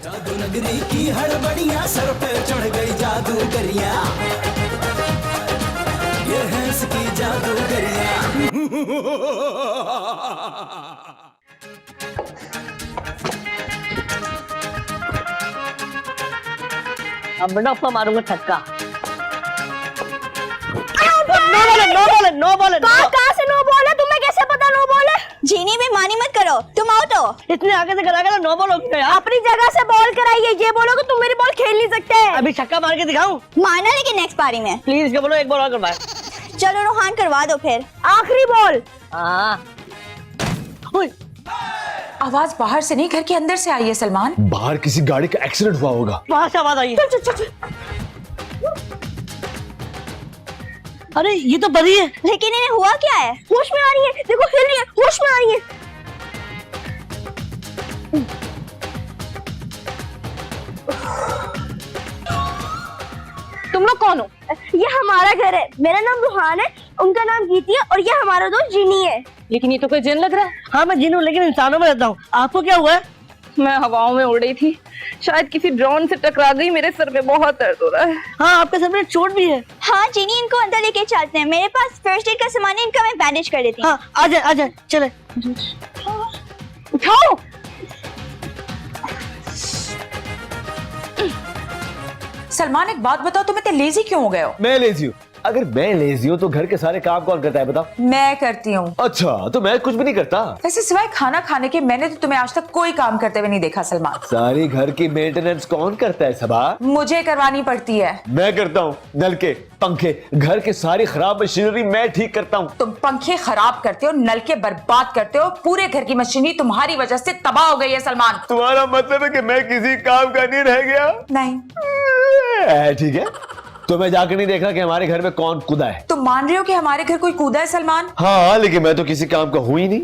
जादू नगरी की हड़बड़ियां, सर पे चढ़ गई जादूगरियां, ये है इसकी जादूगरियां। अब बड़ा ऊपर मारूंगा छक्का। नो बोले। कहाँ से नो बोले? तुम्हें कैसे पता नो बोले? जीनी में मानी मत करो, तुम आओ तो। इतने आगे से करा नो बॉल हो गया। अपनी जगह से बॉल कराइए, ये बोलो कि तुम मेरी बॉल खेल नहीं सकते। अभी छक्का मार के दिखाऊं? मारना लेकिन नेक्स्ट पारी में। प्लीज के बोलो एक बॉल और करवाए। चलो रोहान करवा दो फिर। आखिरी बॉल। हाँ। आवाज बाहर से नहीं घर के अंदर से आई है सलमान। बाहर किसी गाड़ी का एक्सीडेंट हुआ होगा। वहां से आवाज आई है। चल। अरे ये तो परी है। लेकिन इन्हें हुआ क्या है? होश में आ रही है, देखो हिल रही है, होश में आ रही है। तुम लोग कौन हो? ये हमारा घर है, मेरा नाम रूहान है, उनका नाम गीती है और ये हमारा दोस्त जिनी है। लेकिन ये तो कोई जिन लग रहा है। हाँ मैं जिन हूँ लेकिन इंसानों में रहता हूँ। आपको क्या हुआ है? मैं हवाओं में उड़ रही थी, शायद किसी ड्रोन से टकरा गई, मेरे सर में बहुत दर्द हो रहा है। हाँ आपके सर में चोट भी है। हाँ जीनी इनको अंदर लेके चलते हैं, मेरे पास फर्स्ट एड का सामान है, इनका मैं बैंडेज कर देती हूँ। हाँ आ जाए चले। उठाओ। सलमान एक बात बताओ, तुम इतने लेजी क्यों हो गए हो? मैं लेजी हूँ? अगर मैं लेजी हूँ तो घर के सारे काम कौन करता है बताओ? मैं करती हूँ। अच्छा तो मैं कुछ भी नहीं करता? वैसे सिवाय खाना खाने के मैंने तो तुम्हें आज तक कोई काम करते हुए नहीं देखा सलमान। सारी घर की मेंटेनेंस कौन करता है सबा? मुझे करवानी पड़ती है। मैं करता हूँ। नल के पंखे, घर की सारी खराब मशीनरी मैं ठीक करता हूँ। तुम पंखे खराब करते हो, नलके बर्बाद करते हो, पूरे घर की मशीनरी तुम्हारी वजह से तबाह हो गई है सलमान। तुम्हारा मतलब है कि मैं किसी काम का नहीं रह गया? नहीं। ठीक है तो मैं जाकर नहीं देखा कि हमारे घर में कौन कूदा है। तुम मान रहे हो कि हमारे घर कोई कूदा है सलमान? हाँ लेकिन मैं तो किसी काम का हूं ही नहीं।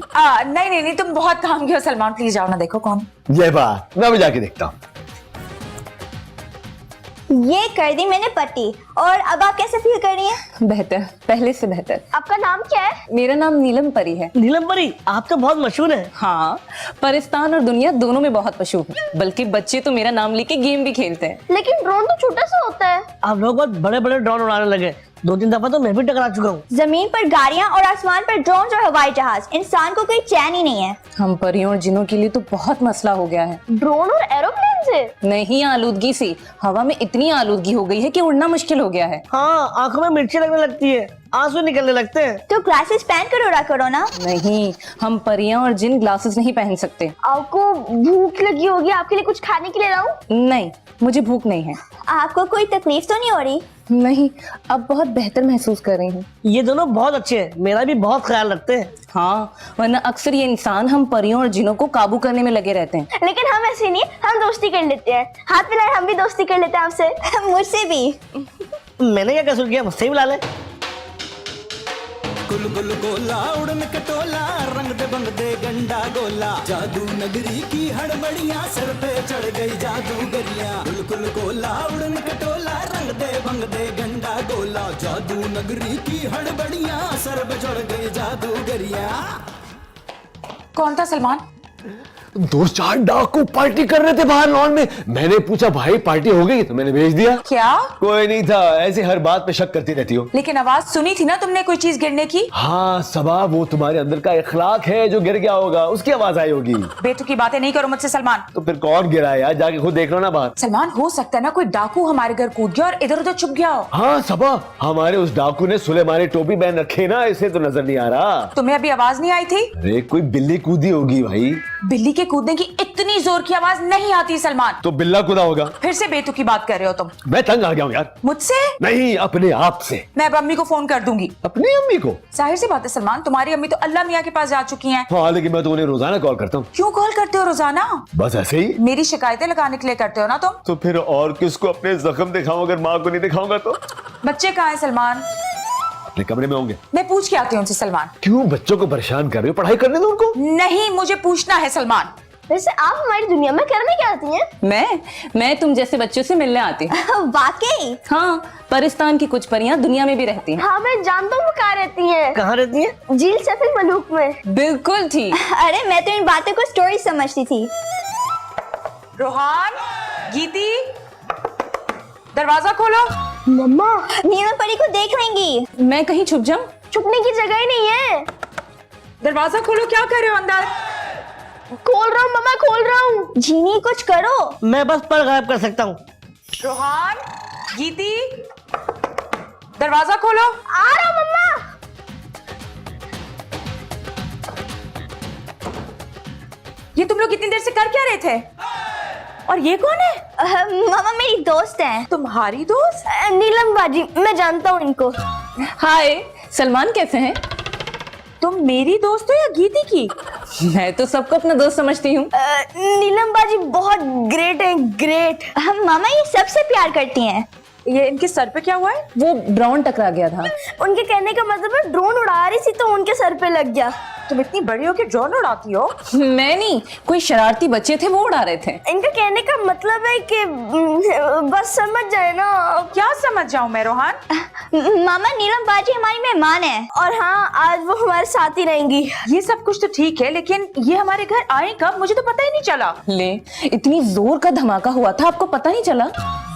नहीं, तुम बहुत काम के हो सलमान, प्लीज जाओ ना देखो कौन। ये बात मैं भी जाके देखता हूँ। ये कर दी मैंने पट्टी। और अब आप कैसे फील कर रही हैं? बेहतर, पहले से बेहतर। आपका नाम क्या है? मेरा नाम नीलम परी है। नीलम परी आप तो बहुत मशहूर है। हाँ, परिस्तान और दुनिया दोनों में बहुत मशहूर है, बल्कि बच्चे तो मेरा नाम लेके गेम भी खेलते हैं। लेकिन ड्रोन तो छोटा सा होता है। आप लोग बहुत बड़े बड़े ड्रोन उड़ाने लगे। 2-3 दफा तो मैं भी टकरा चुका हूँ। जमीन पर गाड़ियाँ और आसमान पर ड्रोन और हवाई जहाज, इंसान को कोई चैन ही नहीं है। हम परियों और जिनों के लिए तो बहुत मसला हो गया है। ड्रोन और एरोप्लेन से? नहीं, आलूदगी से। हवा में इतनी आलूदगी हो गई है कि उड़ना मुश्किल हो गया है। हाँ आंखों में मिर्ची लगने लगती है, आंसू निकलने लगते हैं। तो ग्लासेस पहन कर उड़ा करो ना। नहीं, हम परियां और जिन ग्लासेस नहीं पहन सकते। आपको भूख लगी होगी, आपके लिए कुछ खाने के लिए लाऊं? नहीं, मुझे भूख नहीं है। आपको कोई तकलीफ तो नहीं हो रही? नहीं, अब बहुत बेहतर महसूस कर रही हूँ। ये दोनों बहुत अच्छे हैं, मेरा भी बहुत ख्याल रखते हैं। हाँ, वरना अक्सर ये इंसान हम परियों और जिनों को काबू करने में लगे रहते हैं। लेकिन हम ऐसे नहीं, हम दोस्ती कर लेते हैं। हाथ मिलाए, हम भी दोस्ती कर लेते हैं आपसे। मुझसे भी। मैंने क्या कसूर किया, मुझसे ही बुला ले। गुल गुल गोला उड़न कटोला, रंग दे बंग दे गंडा गोला, जादू नगरी की हड़बड़ियां, सर पे चढ़ गई जादूगरियां। गुल गुल गोला उड़न कटोला, रंग दे बंग दे गंडा गोला, जादू नगरी की हड़बड़ियां, सर पे चढ़ गई जादूगरियां। कौन था सलमान? 2-4 डाकू पार्टी कर रहे थे बाहर लॉन में। मैंने पूछा भाई पार्टी हो गई, तो मैंने भेज दिया। क्या? कोई नहीं था, ऐसे हर बात पे शक करती रहती हो। लेकिन आवाज सुनी थी ना तुमने कोई चीज गिरने की? हाँ सबा, वो तुम्हारे अंदर का इखलाक है जो गिर गया होगा, उसकी आवाज आई होगी। बेतुकी बातें नहीं करो मुझसे सलमान। तो फिर कौन गिरा है यार, जाके खुद देख लो ना बाहर। सलमान हो सकता है ना कोई डाकू हमारे घर कूद गया और इधर उधर छुप गया हो। हाँ सबा, हमारे उस डाकू ने सुलेमानी टोपी पहन रखे ना, इसे तो नजर नहीं आ रहा। तुम्हें अभी आवाज नहीं आई थी? अरे कोई बिल्ली कूदी होगी भाई। बिल्ली के कूदने की इतनी जोर की आवाज नहीं आती सलमान। तो बिल्ला कूदा होगा। फिर से बेतुकी बात कर रहे हो तुम। मैं तंग आ गया हूँ यार। मुझसे? नहीं, अपने आप से। मैं अब अम्मी को फोन कर दूंगी। अपनी अम्मी को? जाहिर सी बात है सलमान, तुम्हारी अम्मी तो अल्लाह मियाँ के पास जा चुकी हैं। हाँ लेकिन मैं तो उन्हें रोजाना कॉल करता हूँ। क्यों कॉल करते हो रोजाना? बस ऐसे ही। मेरी शिकायतें लगाने के लिए करते हो ना तुम? तो फिर और किसको अपने जख्म दिखाऊं अगर माँ को नहीं दिखाऊंगा तो? बच्चे कहाँ हैं सलमान? अपने कमरे में होंगे। मैं पूछ के आती हूँ उनसे सलमान। क्यों बच्चों को परेशान कर रहे हो, पढ़ाई करने दो उनको। नहीं, मुझे पूछना है सलमान। वैसे आप हमारी दुनिया में करने क्या आती हैं? मैं तुम जैसे बच्चों से मिलने आती हूँ। वाकई? हाँ, परिस्तान की कुछ परियां दुनिया में भी रहती हैं। हाँ मैं जानता हूँ वो कहाँ रहती हैं। कहाँ रहती हैं? झील सफेद मलूक में। बिल्कुल ठीक। अरे मैं तो इन बातों को स्टोरी समझती थी। रोहान, गीती, दरवाजा खोलो। मम्मा नीलम परी को देख लेंगी। मैं कहीं छुप जाऊं? छुपने की जगह ही नहीं है। दरवाजा खोलो, क्या कर रहे हो अंदर? खोल रहा हूँ मम्मा, खोल रहा हूँ। जीनी कुछ करो। मैं बस पर गायब कर सकता हूँ। रोहान, गीती, दरवाजा खोलो। आ रहा हूँ मम्मा। ये तुम लोग इतनी देर से कर क्या रहे थे? और ये कौन है? मामा मेरी दोस्त है। तुम्हारी दोस्त? नीलम बाजी, मैं जानता हूँ इनको। हाय, सलमान कैसे हैं? तुम मेरी दोस्त हो या गीती की? मैं तो सबको अपना दोस्त समझती हूँ। नीलम बाजी बहुत ग्रेट है, ग्रेट। मामा ये सबसे प्यार करती हैं। ये इनके सर पे क्या हुआ है? वो ड्रोन टकरा गया था। उनके कहने का मतलब है ड्रोन उड़ा रही थी तो उनके सर पे लग गया। तुम इतनी बड़ी हो कि ड्रोन उड़ाती हो? मैं नहीं, कोई शरारती बच्चे थे वो उड़ा रहे थे। इनका कहने का मतलब है कि बस समझ जाए ना। क्या समझ जाऊं मैं रोहान? मामा नीलम बाजी हमारी मेहमान है। और हाँ, आज वो हमारे साथ ही रहेंगी। ये सब कुछ तो ठीक है, लेकिन ये हमारे घर आए कब? मुझे तो पता ही नहीं चला। ले, इतनी जोर का धमाका हुआ था, आपको पता नहीं चला?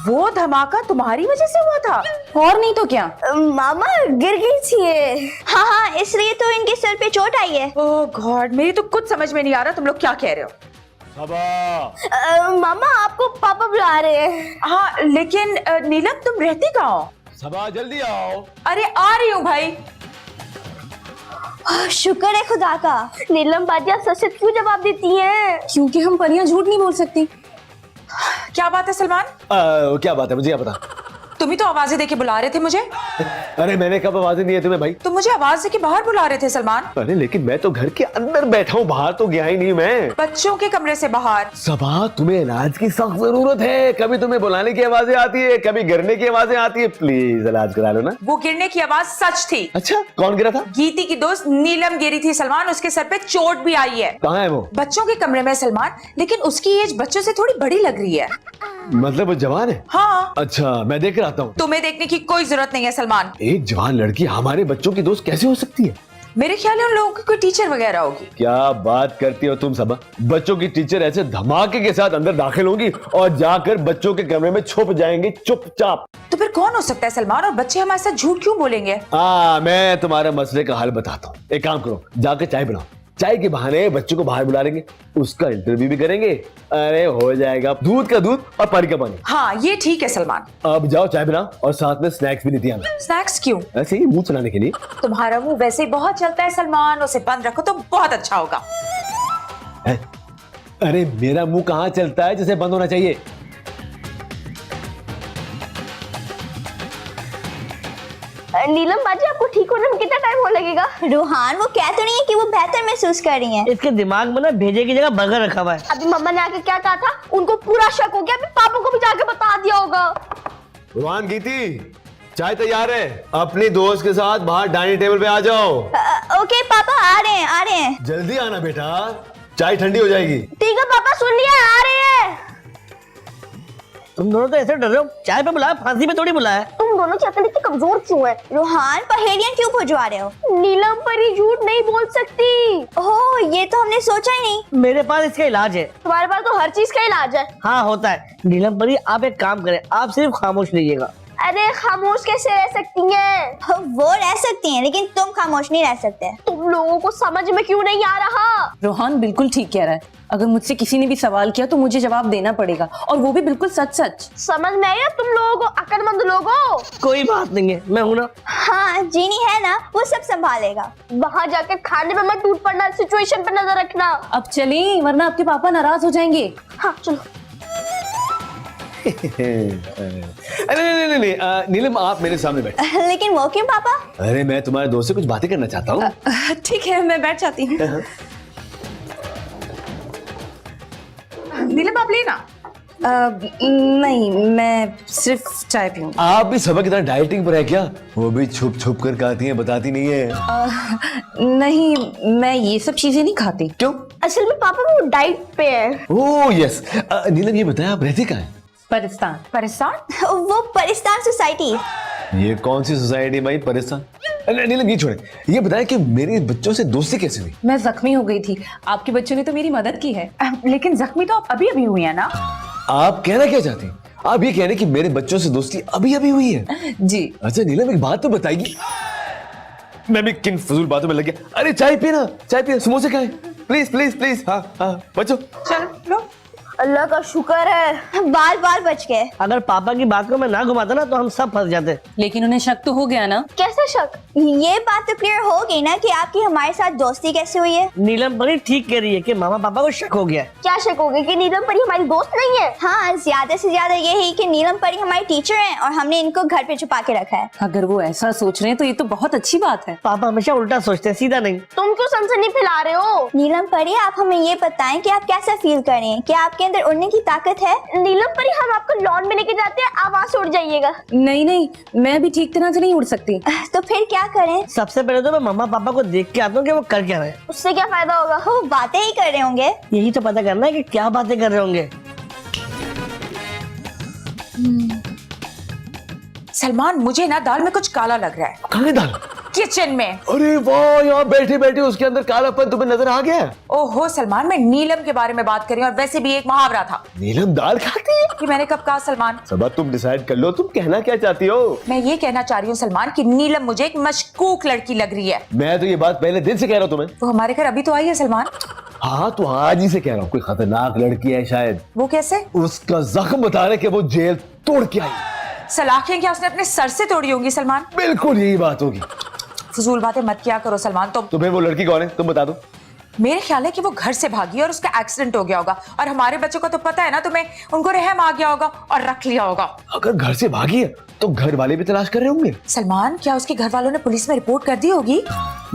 वो धमाका तुम्हारी वजह से हुआ था? और नहीं तो क्या। मामा गिर गई थी ये। हाँ हाँ, इसलिए तो इनके सर पे चोट आई है। ओह गॉड, मेरी तो कुछ समझ में नहीं आ रहा तुम लोग क्या कह रहे हो। मामा आपको पापा बुला रहे हैं। हाँ, लेकिन नीलम तुम रहती कहाँ हो? सबा जल्दी आओ। अरे आ रही हूँ भाई। शुक्र है खुदा का। नीलम बाजी आप सच सच क्यों जवाब देती हैं? क्योंकि हम परियां झूठ नहीं बोल सकती। क्या बात है सलमान? क्या बात है, मुझे क्या पता। तुम ही तो आवाजें देके बुला रहे थे मुझे। अरे मैंने कब आवाजें दी है तुम्हें भाई? तुम मुझे आवाज देके बाहर बुला रहे थे सलमान। अरे लेकिन मैं तो घर के अंदर बैठा हूँ, बाहर तो गया ही नहीं मैं। बच्चों के कमरे से बाहर। सबा तुम्हें इलाज की सख्त जरूरत है। कभी तुम्हें बुलाने की आवाजें आती है, कभी गिरने की आवाजें आती है। प्लीज इलाज करा लो ना। वो गिरने की आवाज सच थी। अच्छा, कौन गिरा था? गीती की दोस्त नीलम गिरी थी सलमान, उसके सर पे चोट भी आई है। कहाँ है वो? बच्चों के कमरे में सलमान, लेकिन उसकी एज बच्चों से थोड़ी बड़ी लग रही है। मतलब वो जवान है? हाँ। अच्छा, मैं देख कर आता हूँ। तुम्हें देखने की कोई जरूरत नहीं है सलमान। एक जवान लड़की हमारे बच्चों की दोस्त कैसे हो सकती है? मेरे ख्याल में उन लोगों की कोई टीचर वगैरह होगी। क्या बात करती हो तुम सबा? बच्चों की टीचर ऐसे धमाके के साथ अंदर दाखिल होंगी और जाकर बच्चों के कमरे में छुप जाएंगी चुपचाप। तो फिर कौन हो सकता है सलमान? और बच्चे हमारे साथ झूठ क्यों बोलेंगे? मैं तुम्हारे मसले का हल बताता हूँ। एक काम करो, जाकर चाय बनाओ। चाय के बहाने बच्चों को बाहर बुला लेंगे, उसका इंटरव्यू भी करेंगे। अरे हो जाएगा, दूध का दूध और पानी का पानी। हाँ ये ठीक है सलमान। अब जाओ चाय बनाओ और साथ में स्नैक्स भी लेती आना। स्नैक्स क्यों? ऐसे ही मुंह चलाने के लिए। तुम्हारा मुंह वैसे ही बहुत चलता है सलमान, उसे बंद रखो तो बहुत अच्छा होगा। है? अरे मेरा मुंह कहाँ चलता है जिसे बंद होना चाहिए? नीलम बाजी आपको ठीक होने में कितना टाइम हो लगेगा? रूहान वो कह तो नहीं है कि वो बेहतर महसूस कर रही हैं। इसके दिमाग में ना भेजे की जगह बर्गर रखा हुआ है। अभी मम्मा ने आके क्या कहा था, उनको पूरा शक हो गया। अभी पापा को भी जाके बता दिया होगा। रोहान, गीती, चाय तैयार है। अपनी दोस्त के साथ बाहर डाइनिंग टेबल पे आ जाओ। ओके पापा, आ रहे हैं आ रहे हैं। जल्दी आना बेटा, चाय ठंडी हो जाएगी। ठीक है पापा, सुन लिया, आ रहे हैं। तुम दोनों तो ऐसे डर रहे हो, चाय पे बुलाया, फांसी पे थोड़ी बुलाया। तुम दोनों की अकल इतनी कमजोर क्यों है? रूहान पहेलियां क्यों बुझवा रहे हो? नीलम परी झूठ नहीं बोल सकती। ओह ये तो हमने सोचा ही नहीं। मेरे पास इसका इलाज है। तुम्हारे पास तो हर चीज का इलाज है। हाँ होता है। नीलम परी आप एक काम करें, आप सिर्फ खामोश रहिएगा। अरे खामोश कैसे रह सकती हैं? वो रह सकती हैं, लेकिन तुम खामोश नहीं रह सकते। तुम लोगों को समझ में क्यों नहीं आ रहा? रोहान बिल्कुल ठीक कह रहा है। अगर मुझसे किसी ने भी सवाल किया तो मुझे जवाब देना पड़ेगा, और वो भी बिल्कुल सच सच। समझ में आया तुम लोगों को, अक्लमंद लोगों? कोई बात नहीं है, मैं हूं ना। हाँ जीनी है ना, वो सब संभालेगा। वहाँ जाके खाने में मत टूट पड़ना, सिचुएशन पे नजर रखना। अब चलें, वरना आपके पापा नाराज हो जाएंगे। हाँ चलो। अरे नहीं, नीलम आप मेरे सामने बैठे। लेकिन वो क्यों पापा? अरे मैं तुम्हारे दोस्त से कुछ बातें करना चाहता हूँ। ठीक है, मैं बैठ जाती हूँ। नीलम आप लेना। नहीं, मैं सिर्फ चाय पीऊंगी। आप भी सबक की तरह डाइटिंग पर है क्या? वो भी छुप छुप कर खाती हैं, बताती नहीं है। नहीं, मैं ये सब चीजें नहीं खाती। क्यों? असल में पापा वो डाइट पे है। Oh yes. नीलम ये बताया आप रहते कहाँ हैं? परिस्तान। परिस्तान? वो परिस्तान सोसाइटी। ये कौन सी सोसाइटी भाई परेशान? नीलम ये छोड़े, ये बताएं कि मेरे बच्चों से दोस्ती कैसे हुई? मैं जख्मी हो गई थी, आपके बच्चों ने तो मेरी मदद की है। लेकिन जख्मी तो आप अभी अभी हुई है ना। आप कहना क्या चाहते हैं? आप ये कह रहे हैं कि मेरे बच्चों से दोस्ती अभी अभी हुई है? जी। अच्छा नीलम एक बात तो बताएगी। मैं भी किन फजूल बातों में लग गया। अरे चाय पीना, चाय पीना, समोसे खाएं, प्लीज प्लीज प्लीज। हाँ हाँ बच्चों चलो लो। अल्लाह का शुक्र है बाल बाल बच गए। अगर पापा की बात को मैं ना घुमाता ना तो हम सब फंस जाते। लेकिन उन्हें शक तो हो गया ना। कैसे शक? ये बात तो क्लियर हो गई ना कि आपकी हमारे साथ दोस्ती कैसे हुई है। नीलम परी ठीक कह रही है कि मामा पापा को शक हो गया है। क्या शक हो गया कि नीलम परी हमारी दोस्त नहीं है? हाँ, ज्यादा से ज्यादा ये है कि नीलम परी हमारी टीचर हैं और हमने इनको घर पे छुपा के रखा है। अगर वो ऐसा सोच रहे हैं तो ये तो बहुत अच्छी बात है। पापा हमेशा उल्टा सोचते हैं, सीधा नहीं। तुम क्यों सनसनी फैला रहे हो? नीलम परी, आप हमें ये बताएं कि आप कैसा फील कर रहे हैं? क्या आपके अंदर उड़ने की ताकत है? नीलम परी, हम आपको लॉन में लेके जाते हैं, आप वहाँ से उड़ जाइएगा। नहीं नहीं, मैं भी ठीक तरह से नहीं उड़ सकती। तो फिर क्या करें? सबसे पहले तो मैं मम्मा पापा को देख के आता हूँ कि वो कर क्या रहे हैं। उससे क्या फायदा होगा? वो बातें ही कर रहे होंगे। यही तो पता करना है कि क्या बातें कर रहे होंगे। सलमान, मुझे ना दाल में कुछ काला लग रहा है। कहाँ है दाल? किचन में। अरे वाह, यहाँ बैठे बैठे उसके अंदर कालापन तुम्हें नजर आ गया? ओहो सलमान, मैं नीलम के बारे में बात कर रही हूँ और वैसे भी एक मुहावरा था। नीलम दाल खाती है? कि मैंने कब कहा सलमान? सबा तुम डिसाइड कर लो, तुम कहना क्या चाहती हो? मैं ये कहना चाह रही हूँ सलमान कि नीलम मुझे एक मशकूक लड़की लग रही है। मैं तो ये बात पहले दिन से कह रहा हूँ तुम्हें। वो हमारे घर अभी तो आई है सलमान। हाँ तो आज ही से कह रहा हूँ, कोई खतरनाक लड़की है शायद। वो कैसे? उसका जख्म बता रहे कि वो जेल तोड़ के आई। सलाखें क्या उसने अपने सर से तोड़ी होंगी सलमान? बिल्कुल यही बात होगी। फजूल बातें मत किया करो सलमान। तो फिर वो लड़की कौन है, तुम बता दो। मेरे ख्याल है कि वो घर से भागी और उसका एक्सीडेंट हो गया होगा और हमारे बच्चों का तो पता है ना तुम्हें, उनको रहम आ गया होगा और रख लिया होगा। अगर घर से भागी है तो घर वाले भी तलाश कर रहे होंगे। सलमान, क्या उसके घर वालों ने पुलिस में रिपोर्ट कर दी होगी?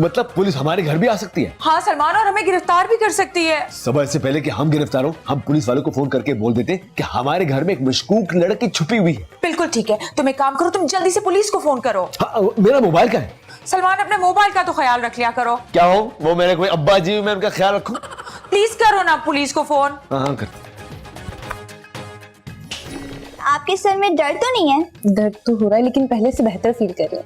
मतलब पुलिस हमारे घर भी आ सकती है? हाँ सलमान, और हमें गिरफ्तार भी कर सकती है। सब इससे पहले कि हम गिरफ्तार हो, हम पुलिस वालों को फोन करके बोल देते कि हमारे घर में एक मशकूक लड़की छुपी हुई है। बिल्कुल ठीक है, तुम एक काम करो, तुम जल्दी से पुलिस को फोन करो। हाँ, मेरा मोबाइल का है। सलमान, अपने मोबाइल का तो ख्याल रख लिया करो। क्या हो, वो मेरे कोई अब्बा जी, मैं उनका ख्याल रखूं? प्लीज करो ना पुलिस को फोन। हाँ कर। आपके सर में दर्द तो नहीं है? दर्द तो हो रहा है लेकिन पहले से बेहतर फील कर रही हूँ।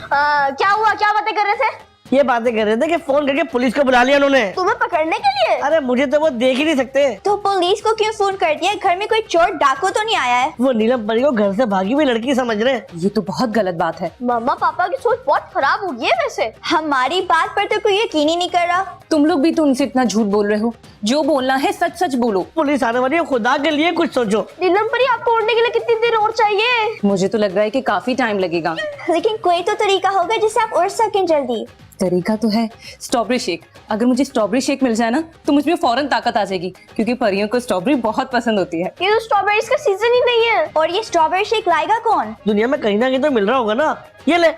क्या हुआ? क्या बातें कर रहे थे? ये बातें कर रहे थे कि फोन करके पुलिस को बुला लिया उन्होंने। तुम्हें पकड़ने के लिए? अरे मुझे तो वो देख ही नहीं सकते। तो पुलिस को क्यों फोन कर दिया? घर में कोई चोर डाकू तो नहीं आया है? वो नीलम परी को घर से भागी हुई लड़की समझ रहे हैं। ये तो बहुत गलत बात है। मम्मा पापा की सोच बहुत खराब हो गई है वैसे। हमारी बात पर तो कोई यकीन ही नहीं कर रहा। तुम लोग भी तो उनसे इतना झूठ बोल रहे हो। जो बोलना है सच सच बोलो। पुलिस आने वाली है, खुदा के लिए कुछ सोचो। नीलम परी, आपको उड़ने के लिए कितनी देर और चाहिए? मुझे तो लग रहा है कि काफी टाइम लगेगा। लेकिन कोई तो तरीका होगा जिससे आप उड़ सकें जल्दी। तरीका तो है, स्ट्रॉबेरी शेक। अगर मुझे स्ट्रॉबेरी शेक मिल जाए ना तो मुझ में फौरन ताकत आ जाएगी, क्योंकि परियों को स्ट्रॉबेरी बहुत पसंद होती है। ये तो स्ट्रॉबेरीज का सीजन ही नहीं है। और ये स्ट्रॉबेरी शेक लाएगा कौन? दुनिया में कहीं ना कहीं तो मिल रहा होगा ना। ये ले,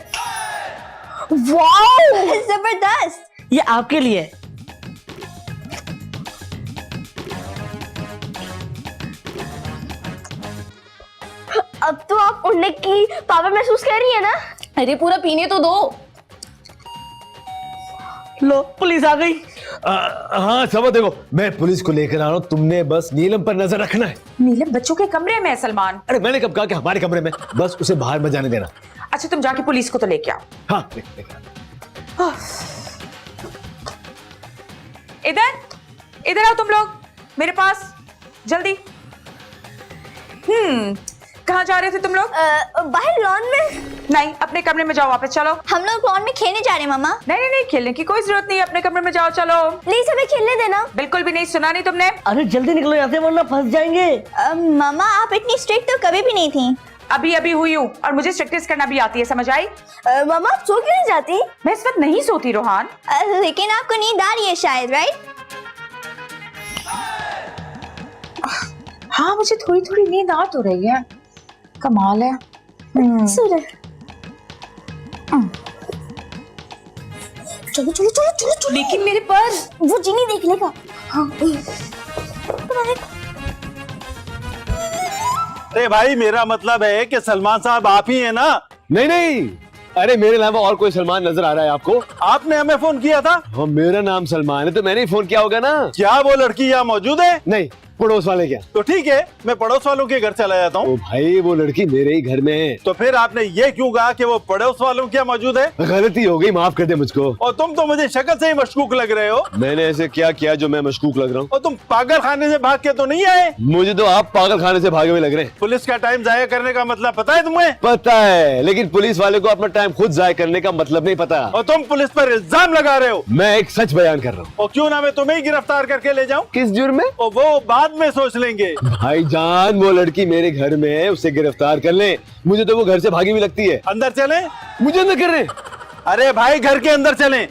वाओ, जबरदस्त। ये आपके लिए। अब तो आप उड़ने की पावर महसूस कर रही है ना? अरे पूरा पीने तो दो। लो पुलिस आ गई। हाँ सब देखो, मैं पुलिस को लेकर आ रहा हूँ, तुमने बस नीलम पर नजर रखना है। नीलम बच्चों के कमरे में है सलमान। अरे मैंने कब कहा कि हमारे कमरे में? बस उसे बाहर मत जाने देना। अच्छा तुम जाके पुलिस को तो लेके आओ। हाँ इधर इधर आओ तुम लोग मेरे पास, जल्दी। कहाँ जा रहे थे तुम लोग? बाहर लॉन में। नहीं, अपने कमरे में जाओ, वापस चलो। हम लोग लॉन में खेलने जा रहे हैं मामा। नहीं नहीं, खेलने की कोई जरूरत नहीं है, अपने कमरे में जाओ, चलो। प्लीज हमें खेलने देना। बिल्कुल भी नहीं, सुना नहीं तुमने? अरे जल्दी निकलो यहाँ से वरना फंस जाएंगे। मामा, आप इतनी स्ट्रिक्ट तो कभी भी नहीं थी। अभी अभी हुई हूँ और मुझे स्ट्रिक्टनेस करना भी आती है, समझ आई? मामा, आप सो क्यों नहीं जाती? मैं इस वक्त नहीं सोती रोहान। लेकिन आपको नींद आ रही है शायद, राइट? हाँ, मुझे थोड़ी थोड़ी नींद आ तो रही है। कमाल है। चलो चलो चलो चलो चलो। लेकिन मेरे पर्स। वो जीनी देख लेगा। हाँ। अरे भाई, मेरा मतलब है कि सलमान साहब आप ही हैं ना? नहीं नहीं, अरे मेरे अलावा और कोई सलमान नजर आ रहा है आपको? आपने हमें फोन किया था। हाँ मेरा नाम सलमान है तो मैंने ही फोन किया होगा ना। क्या वो लड़की यहाँ मौजूद है? नहीं, पड़ोस वाले क्या? तो ठीक है, मैं पड़ोस वालों के घर चला जाता हूँ। ओ भाई, वो लड़की मेरे ही घर में है। तो फिर आपने ये क्यों कहा कि वो पड़ोस वालों के यहाँ मौजूद है? गलती हो गई, माफ कर दे मुझको। और तुम तो मुझे शक्ल से ही मशकूक लग रहे हो। मैंने ऐसे क्या किया जो मैं मशकूक लग रहा हूँ? और तुम पागल खाने से भाग के तो नहीं आए? मुझे तो आप पागल खाने से भागे हुए लग रहे हैं। पुलिस का टाइम जाया करने का मतलब पता है तुम्हें? पता है, लेकिन पुलिस वाले को अपना टाइम खुद जाया करने का मतलब नहीं पता। और तुम पुलिस पर इल्जाम लगा रहे हो। मैं एक सच बयान कर रहा हूँ। और क्यों ना मैं तुम्हें ही गिरफ्तार करके ले जाऊं? किस जुर्म में? और वो बाद में सोच लेंगे। भाईजान, वो लड़की मेरे घर में है, उसे गिरफ्तार कर ले। मुझे तो वो घर से भागी हुई लगती है। अंदर चलें? मुझे अंदर कर रहे। अरे भाई, घर के अंदर चलें।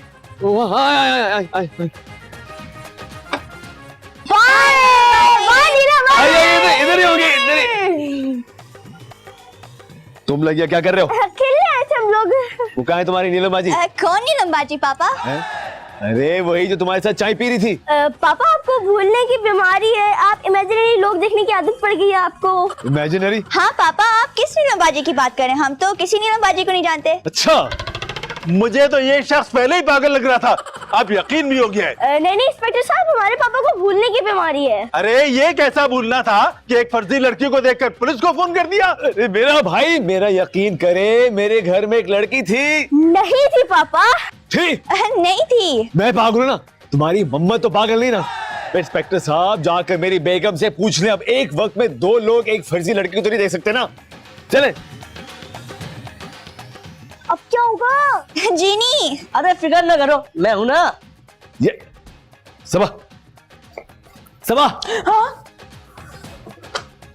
इधर ही होगी, इधर ही। तुम लगिया क्या कर रहे हो? खेलने आए थे हम लोग। वो कहाँ है तुम्हारी नीलम बाजी? कौन नीलम बाजी पापा? अरे वही जो तुम्हारे साथ चाय पी रही थी। पापा, आपको भूलने की बीमारी है। आप इमेजिनरी लोग देखने की आदत पड़ गई है आपको। इमेजिनरी? हाँ पापा, आप किस नीलम बाजी की बात कर रहे हैं? हम तो किसी नीलम बाजी को नहीं जानते। अच्छा, मुझे तो ये शख्स पहले ही पागल लग रहा था, अब यकीन भी हो गया है। नहीं नहीं इंस्पेक्टर साहब, हमारे पापा को भूलने की बीमारी है। अरे ये कैसा भूलना था कि एक फर्जी लड़की को देखकर पुलिस को फोन कर दिया? अरे मेरा भाई, मेरा यकीन करे, मेरे घर में एक लड़की थी। नहीं थी पापा। थी? नहीं थी। मैं पागल हूं ना? तुम्हारी मम्मा तो पागल नहीं ना? इंस्पेक्टर साहब, जाकर मेरी बेगम से पूछ ले। अब एक वक्त में दो लोग एक फर्जी लड़की को तो नहीं देख सकते ना। चले। अब क्या होगा? जीनी। अरे फिक्र ना करो, मैं हूं ना। ये सबा, सबा।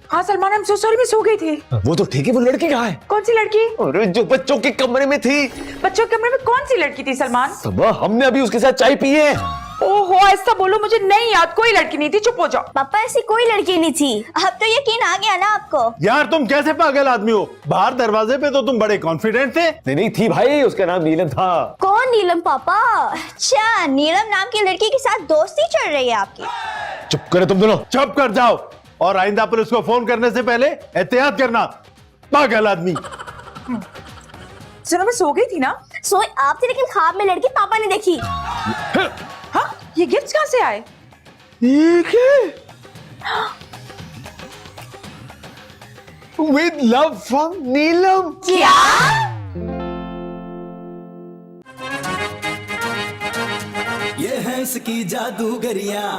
हाँ सलमान, हम सो सॉरी, मैं सो गई थी। वो तो ठीक है, वो लड़की कहाँ है? कौन सी लड़की? अरे जो बच्चों के कमरे में थी। बच्चों के कमरे में कौन सी लड़की थी सलमान? सबा, हमने अभी उसके साथ चाय पी है। ओहो, ऐसा बोलो, मुझे नहीं याद, कोई लड़की नहीं थी, चुप हो जाओ। पापा, ऐसी कोई लड़की नहीं थी। अब तो यकीन आ गया ना आपको? यार तुम कैसे पागल आदमी हो? बाहर दरवाजे पे तो तुम बड़े कॉन्फिडेंट थे। नहीं थी भाई, उसका नाम नीलम था। कौन नीलम पापा? अच्छा, नीलम नाम की लड़की के साथ दोस्ती चल रही है आपकी? चुप करे तुम दोनों। चुप कर जाओ, और आइंदा पुलिस को फोन करने से पहले एहतियात करना, पागल आदमी। सुनो, मैं सो गई थी ना। सोए आप थे, लेकिन ख्वाब में लड़की पापा ने देखी। हाँ, ये गिफ्ट्स कहाँ से आए? With love from नीलम। क्या? ये है इसकी जादूगरियां।